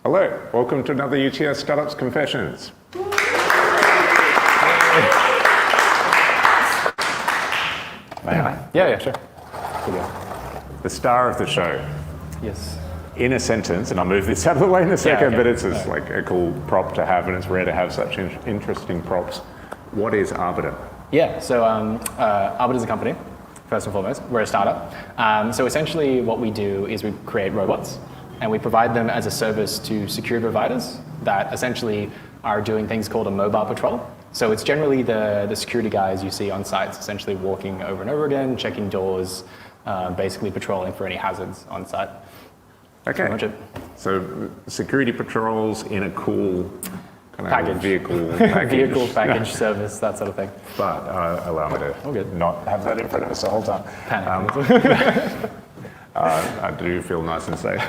Hello, welcome to another UTS Startups Confessions. Yeah, sure. The star of the show. Yes. In a sentence, and I'll move this out of the way in a second, okay. but it's just like a cool prop to have, and it's rare to have such interesting props. What is Arbiter? Yeah, so Arbiter is a company, first and foremost. We're a startup. So essentially what we do is we create robots, and we provide them as a service to security providers that essentially are doing things called a mobile patrol. So it's generally the security guys you see on sites, essentially walking over and over again, checking doors, basically patrolling for any hazards on site. Okay. That's pretty much it. So security patrols in a cool kind of Package. vehicle package. Vehicle package service, that sort of thing. But allow me to not have that in front of us the whole time. Panic. I do feel nice and safe.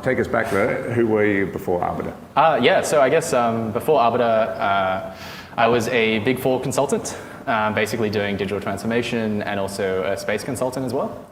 Take us back though. Who were you before Arbiter? Yeah, so I guess before Arbiter, I was a Big Four consultant, basically doing digital transformation and also a space consultant as well.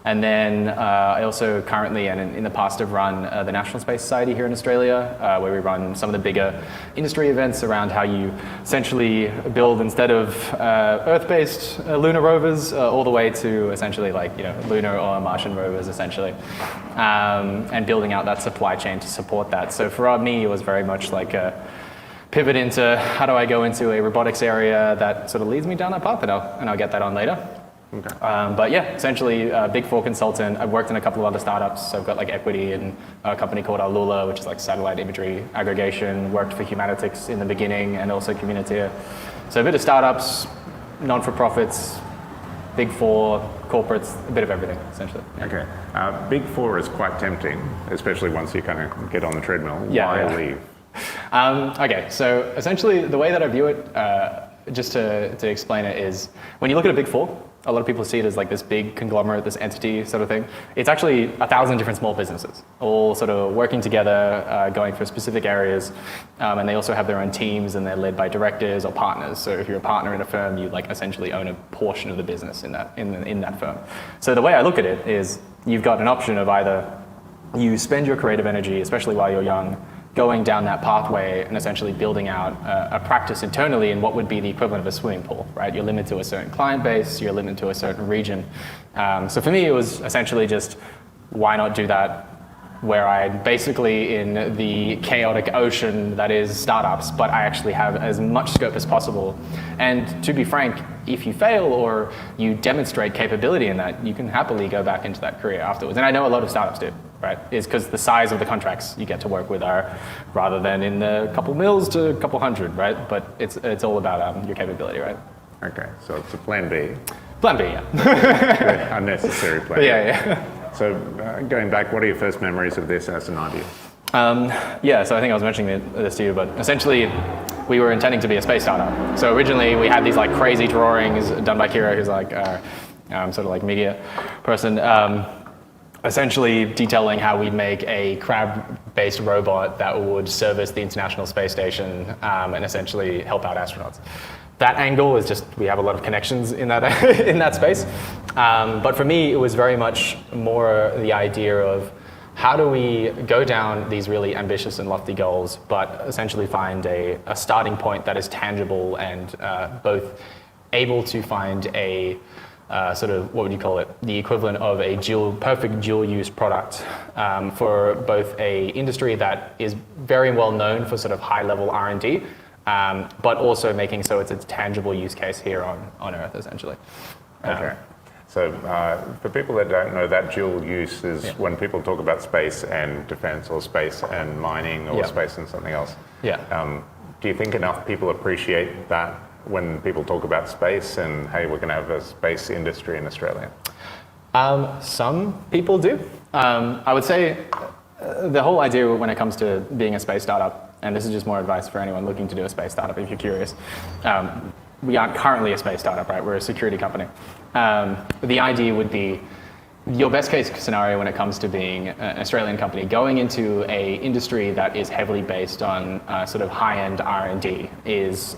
And then I also currently and in the past have run the National Space Society here in Australia, where we run some of the bigger industry events around how you essentially build, instead of Earth-based lunar rovers, all the way to essentially lunar or Martian rovers essentially, and building out that supply chain to support that. So for me, it was very much like a pivot into how do I go into a robotics area that sort of leads me down that path, and I'll get that on later. Okay. But yeah, essentially Big Four consultant. I've worked in a couple of other startups, so I've got like equity in a company called Alula, which is like satellite imagery aggregation, worked for Humanitics in the beginning and also Community. So a bit of startups, non-for-profits, Big Four, corporates, a bit of everything, essentially. Okay. Big Four is quite tempting, especially once you kind of get on the treadmill. Why leave? Okay, so essentially the way that I view it, just to explain it, is when you look at a Big Four, a lot of people see it as like this big conglomerate, this entity sort of thing. It's actually 1,000 different small businesses, all sort of working together, going for specific areas, and they also have their own teams, and they're led by directors or partners. So if you're a partner in a firm, you like essentially own a portion of the business in that firm. So the way I look at it is you've got an option of either you spend your creative energy, especially while you're young, going down that pathway and essentially building out a practice internally in what would be the equivalent of a swimming pool, right? You're limited to a certain client base, you're limited to a certain region. So for me, it was essentially just, why not do that where I'm basically in the chaotic ocean that is startups, but I actually have as much scope as possible. And to be frank, if you fail or you demonstrate capability in that, you can happily go back into that career afterwards. And I know a lot of startups do, right? Is because the size of the contracts you get to work with are rather than in the couple mils to a couple hundred, right? But it's all about your capability, right? Okay, so it's a plan B. Plan B, yeah. Unnecessary plan B. Yeah. So going back, what are your first memories of this as an idea? So I think I was mentioning this to you, but essentially we were intending to be a space startup. So originally we had these like crazy drawings done by Kira, who's like sort of like media person, essentially detailing how we'd make a crab-based robot that would service the International Space Station and essentially help out astronauts. That angle is just, we have a lot of connections in that in that space. But for me, it was very much more the idea of how do we go down these really ambitious and lofty goals, but essentially find a starting point that is tangible and both able to find a sort of, what would you call it, the equivalent of a perfect dual-use product for both a industry that is very well known for sort of high-level R&D, but also making so it's a tangible use case here on Earth, essentially. Okay. So for people that don't know, that dual use is when people talk about space and defense, or space and mining, or space and something else. Yeah. Do you think enough people appreciate that when people talk about space and, hey, we're going to have a space industry in Australia? Some people do. I would say the whole idea when it comes to being a space startup, and this is just more advice for anyone looking to do a space startup if you're curious. We aren't currently a space startup, right? We're a security company. The idea would be, your best case scenario when it comes to being an Australian company going into a industry that is heavily based on sort of high-end R&D is,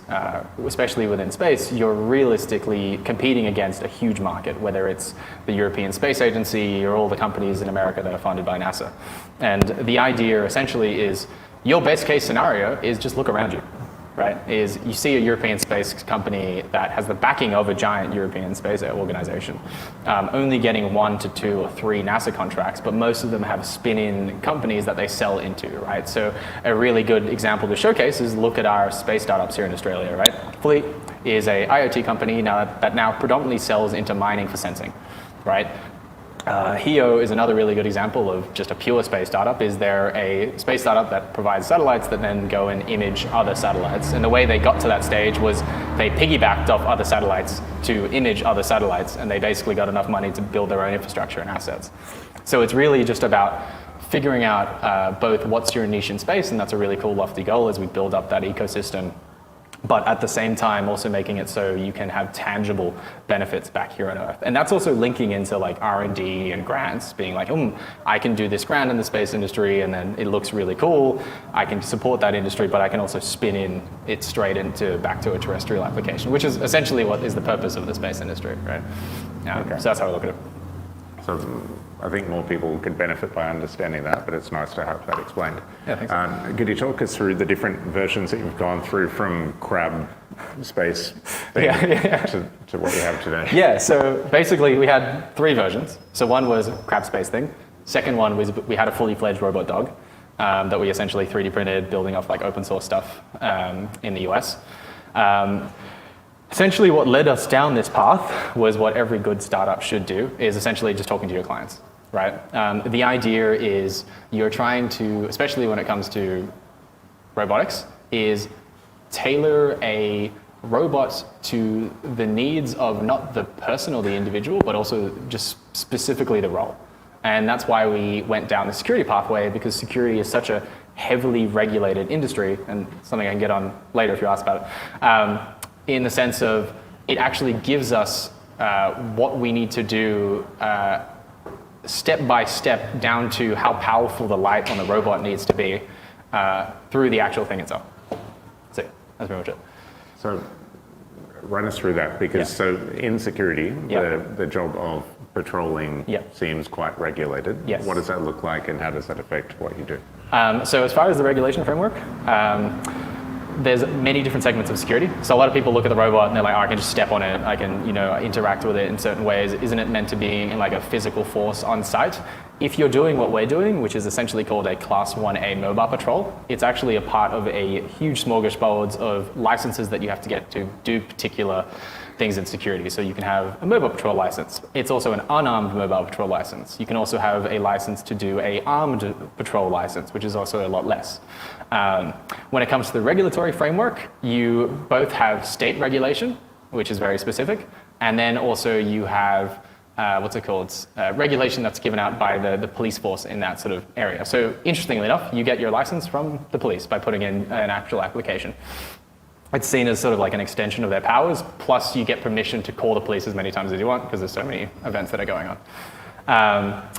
especially within space, you're realistically competing against a huge market, whether it's the European Space Agency or all the companies in America that are funded by NASA. And the idea essentially is your best case scenario is just look around you. Right, is you see a European space company that has the backing of a giant European space organization, only getting 1 to 2 or 3 NASA contracts, but most of them have spin-in companies that they sell into, right? So a really good example to showcase is look at our space startups here in Australia, right? Fleet is a IoT company that now predominantly sells into mining for sensing, right? HEO is another really good example of just a pure space startup. Is they're a space startup that provides satellites that then go and image other satellites. And the way they got to that stage was they piggybacked off other satellites to image other satellites, and they basically got enough money to build their own infrastructure and assets. So it's really just about figuring out both what's your niche in space, and that's a really cool lofty goal as we build up that ecosystem, but at the same time also making it so you can have tangible benefits back here on Earth. And that's also linking into like R&D and grants, being like, I can do this grant in the space industry and then it looks really cool. I can support that industry, but I can also spin in it straight into back to a terrestrial application, which is essentially what is the purpose of the space industry, right? Okay. So that's how I look at it. So I think more people could benefit by understanding that, but it's nice to have that explained. Yeah, thanks. Could you talk us through the different versions that you've gone through from crab space thing to what you have today? Yeah, so basically we had 3 versions. So one was crab space thing. Second one was we had a fully fledged robot dog that we essentially 3D printed, building off like open source stuff in the US. Essentially what led us down this path was what every good startup should do, is essentially just talking to your clients, right? The idea is you're trying to, especially when it comes to robotics, is tailor a robot to the needs of not the person or the individual, but also just specifically the role. And that's why we went down the security pathway, because security is such a heavily regulated industry, and something I can get on later if you ask about it. In the sense of it actually gives us what we need to do step by step down to how powerful the light on the robot needs to be through the actual thing itself. So that's pretty much it. So run us through that, because so in security, the job of patrolling seems quite regulated. Yes. What does that look like and how does that affect what you do? So as far as the regulation framework, there's many different segments of security. So a lot of people look at the robot and they're like, I can just step on it, I can interact with it in certain ways. Isn't it meant to be like a physical force on site? If you're doing what we're doing, which is essentially called a Class 1A mobile patrol, it's actually a part of a huge smorgasbord of licenses that you have to get to do particular things in security. So you can have a mobile patrol license. It's also an unarmed mobile patrol license. You can also have a license to do an armed patrol license, which is also a lot less. When it comes to the regulatory framework, you both have state regulation, which is very specific, and then also you have regulation that's given out by the police force in that sort of area. So interestingly enough, you get your license from the police by putting in an actual application. It's seen as sort of like an extension of their powers, plus you get permission to call the police as many times as you want, because there's so many events that are going on.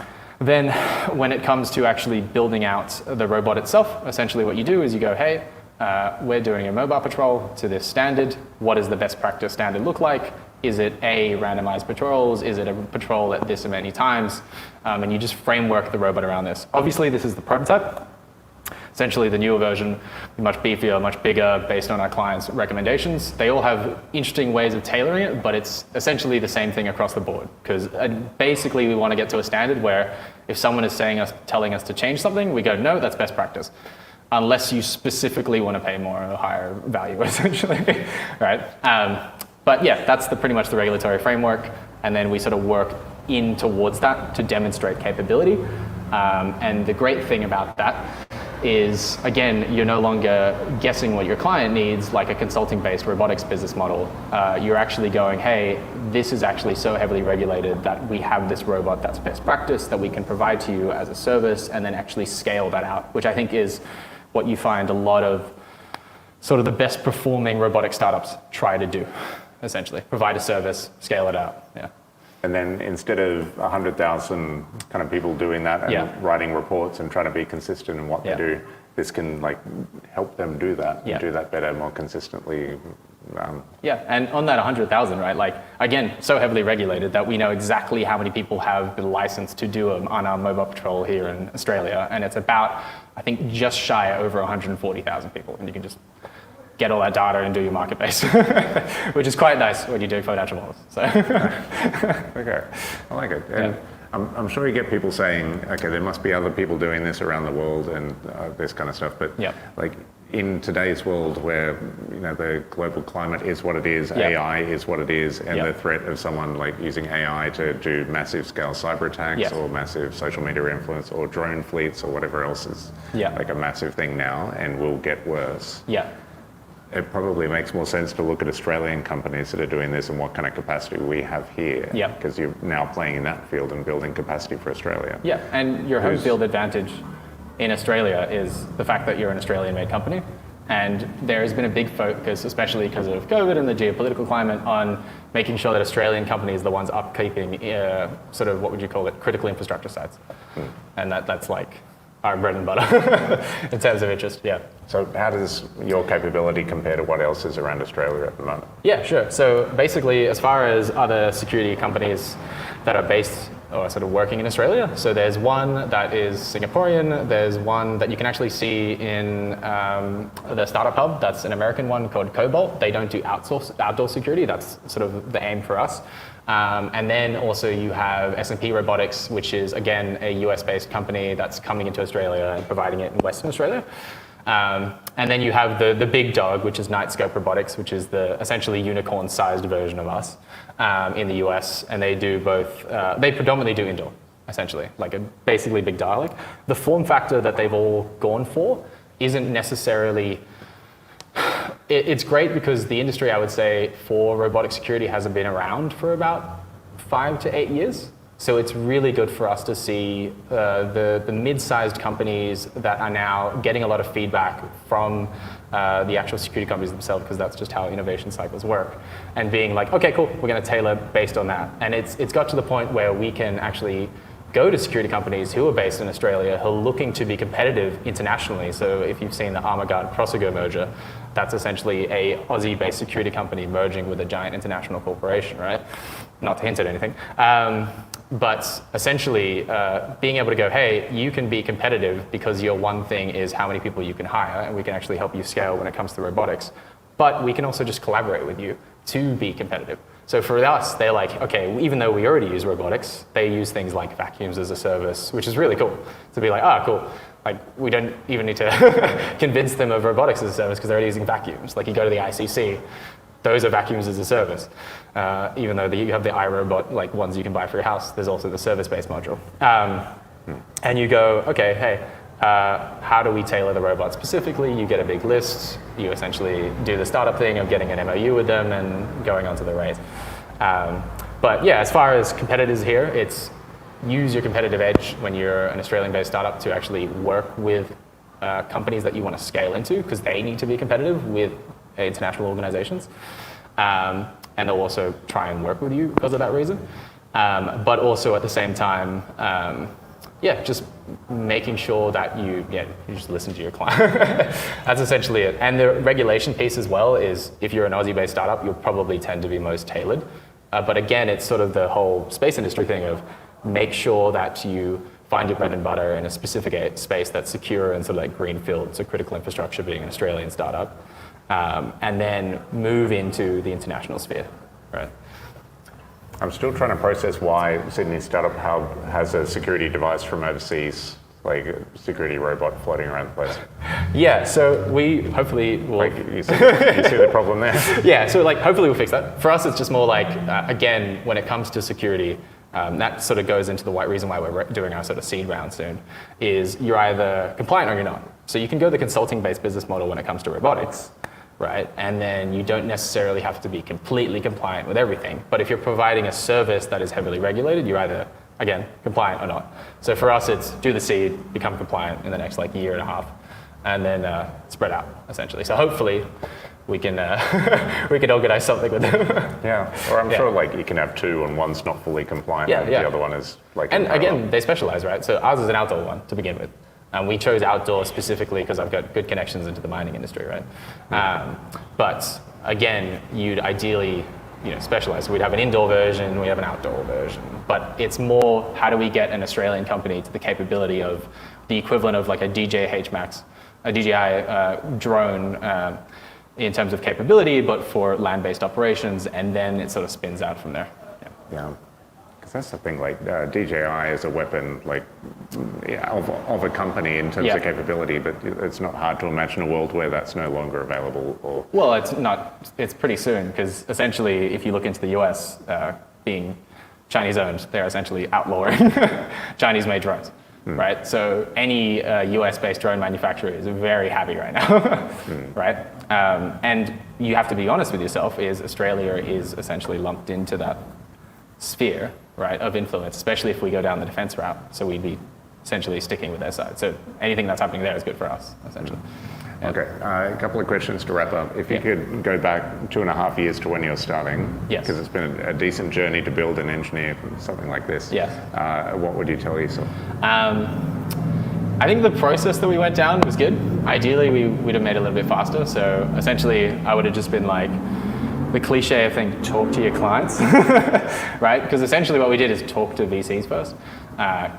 Then when it comes to actually building out the robot itself, essentially what you do is you go, hey, we're doing a mobile patrol to this standard. What does the best practice standard look like? Is it randomized patrols? Is it a patrol at this many times? And you just framework the robot around this. Obviously, this is the prototype. Essentially, the newer version, much beefier, much bigger, based on our clients' recommendations. They all have interesting ways of tailoring it, but it's essentially the same thing across the board. Because basically, we want to get to a standard where if someone is telling us to change something, we go, no, that's best practice. Unless you specifically want to pay more or higher value, essentially, right? But yeah, that's pretty much the regulatory framework. And then we sort of work in towards that to demonstrate capability. And the great thing about that is, again, you're no longer guessing what your client needs like a consulting-based robotics business model. You're actually going, hey, this is actually so heavily regulated that we have this robot that's best practice that we can provide to you as a service, and then actually scale that out, which I think is what you find a lot of sort of the best performing robotic startups try to do, essentially. Provide a service, scale it out, yeah. And then instead of 100,000 kind of people doing that and writing reports and trying to be consistent in what they do, this can like help them do that and do that better, more consistently. And on that 100,000, right? Like again, so heavily regulated that we know exactly how many people have the license to do an unarmed mobile patrol here in Australia, and it's about, I think, just shy over 140,000 people, and you can just get all that data and do your market base, which is quite nice when you're doing financial models. So. Okay, I like it. And I'm sure you get people saying, okay, there must be other people doing this around the world and this kind of stuff, but like in today's world where the global climate is what it is, AI is what it is, and the threat of someone like using AI to do massive scale cyber attacks or massive social media influence or drone fleets or whatever else is like a massive thing now and will get worse. It probably makes more sense to look at Australian companies that are doing this and what kind of capacity we have here. Because you're now playing in that field and building capacity for Australia. And your home field advantage in Australia is the fact that you're an Australian-made company. And there has been a big focus, especially because of COVID and the geopolitical climate, on making sure that Australian companies are the ones upkeeping sort of, what would you call it, critical infrastructure sites. And that's like our bread and butter in terms of interest, So how does your capability compare to what else is around Australia at the moment? Yeah, sure. So basically, as far as other security companies that are based or sort of working in Australia, so there's one that is Singaporean, there's one that you can actually see in the Startup Hub, that's an American one called Cobalt. They don't do outdoor security, that's sort of the aim for us. And then also you have S&P Robotics, which is again a US-based company that's coming into Australia and providing it in Western Australia. And then you have the big dog, which is Nightscope Robotics, which is the essentially unicorn-sized version of us in the US. And they do both, they predominantly do indoor, essentially, like a basically big dial. The form factor that they've all gone for isn't necessarily, it's great because the industry, I would say, for robotic security hasn't been around for about 5 to 8 years. So it's really good for us to see the mid-sized companies that are now getting a lot of feedback from the actual security companies themselves, because that's just how innovation cycles work, and being like, okay, cool, we're going to tailor based on that. And it's got to the point where we can actually go to security companies who are based in Australia, who are looking to be competitive internationally. So if you've seen the ArmorGuard Prosegur merger, that's essentially a Aussie-based security company merging with a giant international corporation, right? Not to hint at anything. But essentially, being able to go, hey, you can be competitive because your one thing is how many people you can hire, and we can actually help you scale when it comes to robotics. But we can also just collaborate with you to be competitive. So for us, they're like, okay, even though we already use robotics, they use things like vacuums as a service, which is really cool. To be like, cool. Like, we don't even need to convince them of robotics as a service because they're already using vacuums. Like, you go to the ICC, those are vacuums as a service. Even though you have the iRobot, like ones you can buy for your house, there's also the service-based module. And you go, okay, hey, how do we tailor the robot specifically? You get a big list. You essentially do the startup thing of getting an MOU with them and going on to the raise. But yeah, as far as competitors here, it's use your competitive edge when you're an Australian-based startup to actually work with companies that you want to scale into, because they need to be competitive with international organizations. And they'll also try and work with you because of that reason. But also at the same time, just making sure that you just listen to your client. That's essentially it. And the regulation piece as well is, if you're an Aussie-based startup, you'll probably tend to be most tailored. But again, it's sort of the whole space industry thing of make sure that you find your bread and butter in a specific space that's secure and sort of like greenfield, so critical infrastructure being an Australian startup. And then move into the international sphere, right? I'm still trying to process why Sydney Startup Hub has a security device from overseas, like a security robot floating around the place. Yeah, so we hopefully will... Like, you see the problem there? Yeah, so like hopefully we'll fix that. For us, it's just more like, again, when it comes to security, that sort of goes into the reason why we're doing our sort of seed round soon, is you're either compliant or you're not. So you can go the consulting-based business model when it comes to robotics, right? And then you don't necessarily have to be completely compliant with everything. But if you're providing a service that is heavily regulated, you're either, again, compliant or not. So for us, it's do the seed, become compliant in the next like year and a half, and then spread out, essentially. So hopefully, we can we can organize something with them. Yeah, or I'm sure like you can have two and one's not fully compliant and the other one is like... And again, they specialize, right? So ours is an outdoor one to begin with. And we chose outdoor specifically because I've got good connections into the mining industry, right? But again, you'd ideally specialize. So we'd have an indoor version, we have an outdoor version. But it's more, how do we get an Australian company to the capability of the equivalent of like a DJI Max, a DJI drone, in terms of capability, but for land-based operations, and then it sort of spins out from there. Yeah, because that's the thing, like DJI is a weapon like of a company in terms of capability, but it's not hard to imagine a world where that's no longer available. Or well, it's pretty soon, because essentially if you look into the US, being Chinese owned, they're essentially outlawing Chinese-made drones. Right, so any US-based drone manufacturer is very happy right now, right? And you have to be honest with yourself, is Australia is essentially lumped into that sphere, right, of influence, especially if we go down the defense route. So we'd be essentially sticking with their side. So anything that's happening there is good for us, essentially. Okay, a couple of questions to wrap up. If you could go back 2.5 years to when you're starting, because it's been a decent journey to build and engineer something like this, what would you tell yourself? I think the process that we went down was good. Ideally, we'd have made it a little bit faster. So essentially, I would have just been like, the cliche of saying, talk to your clients, right? Because essentially what we did is talk to VCs first.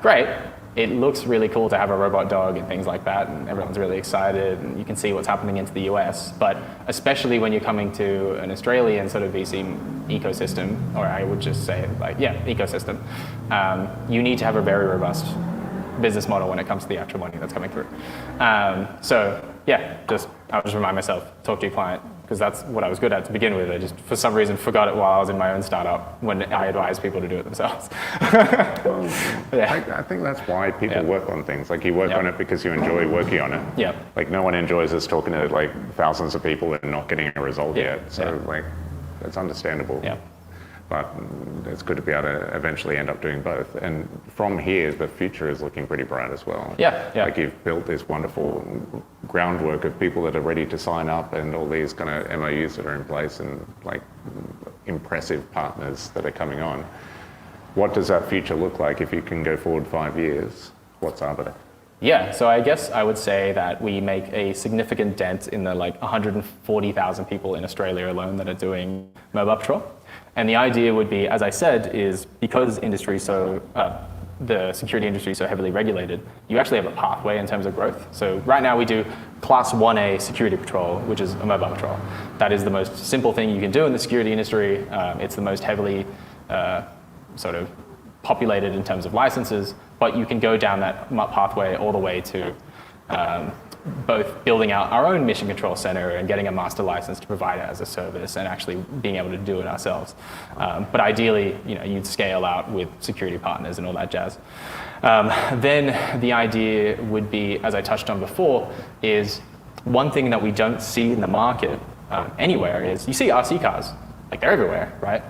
Great. It looks really cool to have a robot dog and things like that, and everyone's really excited, and you can see what's happening into the US. But especially when you're coming to an Australian sort of VC ecosystem, or I would just say ecosystem, you need to have a very robust business model when it comes to the actual money that's coming through. I'll just remind myself, talk to your client, because that's what I was good at to begin with. I just, for some reason, forgot it while I was in my own startup when I advised people to do it themselves. I think that's why people work on things. Like you work on it because you enjoy working on it. Yeah. Like no one enjoys us talking to like thousands of people and not getting a result yet. So like, it's understandable. Yeah. But it's good to be able to eventually end up doing both. And from here, the future is looking pretty bright as well. Like you've built this wonderful groundwork of people that are ready to sign up and all these kind of MOUs that are in place and like impressive partners that are coming on. What does that future look like if you can go forward 5 years? What's Arbiter? Yeah, so I guess I would say that we make a significant dent in the like 140,000 people in Australia alone that are doing mobile patrol. And the idea would be, as I said, is because the security industry is so heavily regulated, you actually have a pathway in terms of growth. So right now we do Class 1A security patrol, which is a mobile patrol. That is the most simple thing you can do in the security industry. It's the most heavily sort of populated in terms of licenses, but you can go down that pathway all the way to both building out our own mission control center and getting a master license to provide it as a service and actually being able to do it ourselves. But ideally, you'd scale out with security partners and all that jazz. Then the idea would be, as I touched on before, is one thing that we don't see in the market anywhere is you see RC cars, like they're everywhere, right?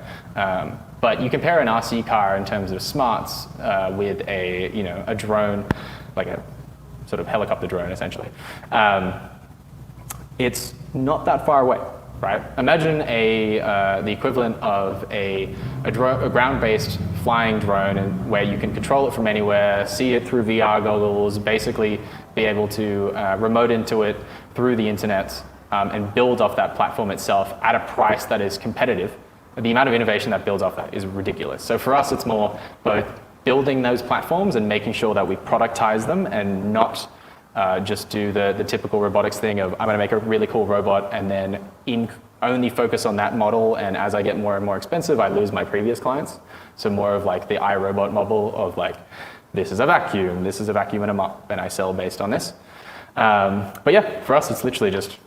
But you compare an RC car in terms of smarts with a drone, like a sort of helicopter drone, essentially. It's not that far away, right? Imagine the equivalent of a ground-based flying drone, and where you can control it from anywhere, see it through VR goggles, basically be able to remote into it through the internet, and build off that platform itself at a price that is competitive. The amount of innovation that builds off that is ridiculous. So for us, it's more both building those platforms and making sure that we productize them and not just do the typical robotics thing of I'm going to make a really cool robot and then only focus on that model, and as I get more and more expensive, I lose my previous clients. So more of like the iRobot model of like, this is a vacuum and a mop, and I sell based on this. But yeah, for us, it's literally just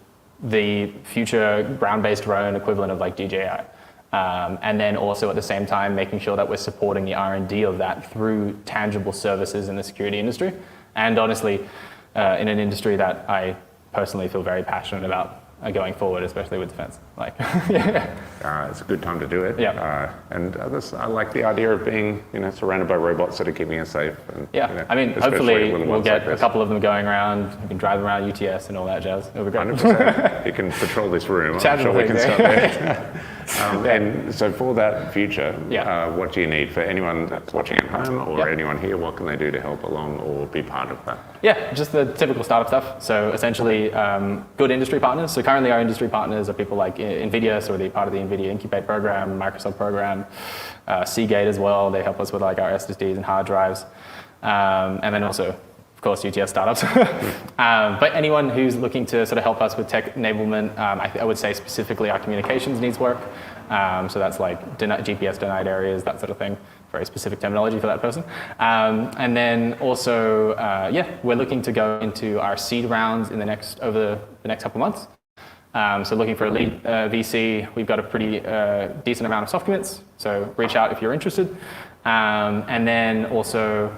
the future ground-based drone equivalent of like DJI. And then also at the same time, making sure that we're supporting the R&D of that through tangible services in the security industry. And honestly, in an industry that I personally feel very passionate about, going forward, especially with defense. Like, it's a good time to do it. Yeah. I like the idea of being, surrounded by robots that are keeping us safe. And, yeah. I mean, hopefully we'll get a couple of them going around. You can drive them around UTS and all that jazz. It'll be great. 100%. You can patrol this room. I'm sure we can start there. And so for that future, what do you need for anyone that's watching at home or anyone here? What can they do to help along or be part of that? Yeah, just the typical startup stuff. So essentially, good industry partners. So currently our industry partners are people like NVIDIA, so they're part of the NVIDIA Incubate program, Microsoft program, Seagate as well. They help us with like our SSDs and hard drives. And then also, of course, UTS startups. But anyone who's looking to sort of help us with tech enablement, I would say specifically our communications needs work. So that's like GPS denied areas, that sort of thing. Very specific terminology for that person. And then also, we're looking to go into our seed rounds over the next couple of months. So looking for a lead VC. We've got a pretty decent amount of soft commits, so reach out if you're interested. And then also,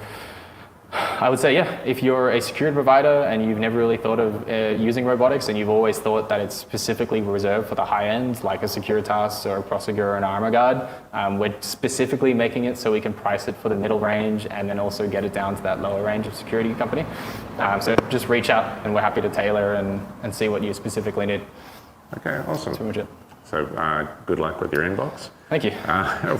I would say, if you're a security provider and you've never really thought of using robotics and you've always thought that it's specifically reserved for the high end, like a Securitas or a Prosegur or an Armor Guard, we're specifically making it so we can price it for the middle range and then also get it down to that lower range of security company. So just reach out and we're happy to tailor and see what you specifically need. Okay, awesome. That's pretty much it. So good luck with your inbox. Thank you.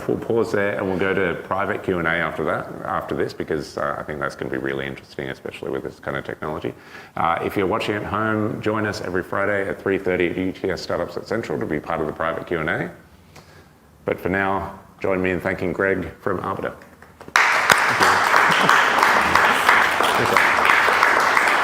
We'll pause there and we'll go to private Q&A after this, because I think that's going to be really interesting, especially with this kind of technology. If you're watching at home, join us every Friday at 3:30 at UTS Startups at Central to be part of the private Q&A. But for now, join me in thanking Greg from Arbiter. Thank you.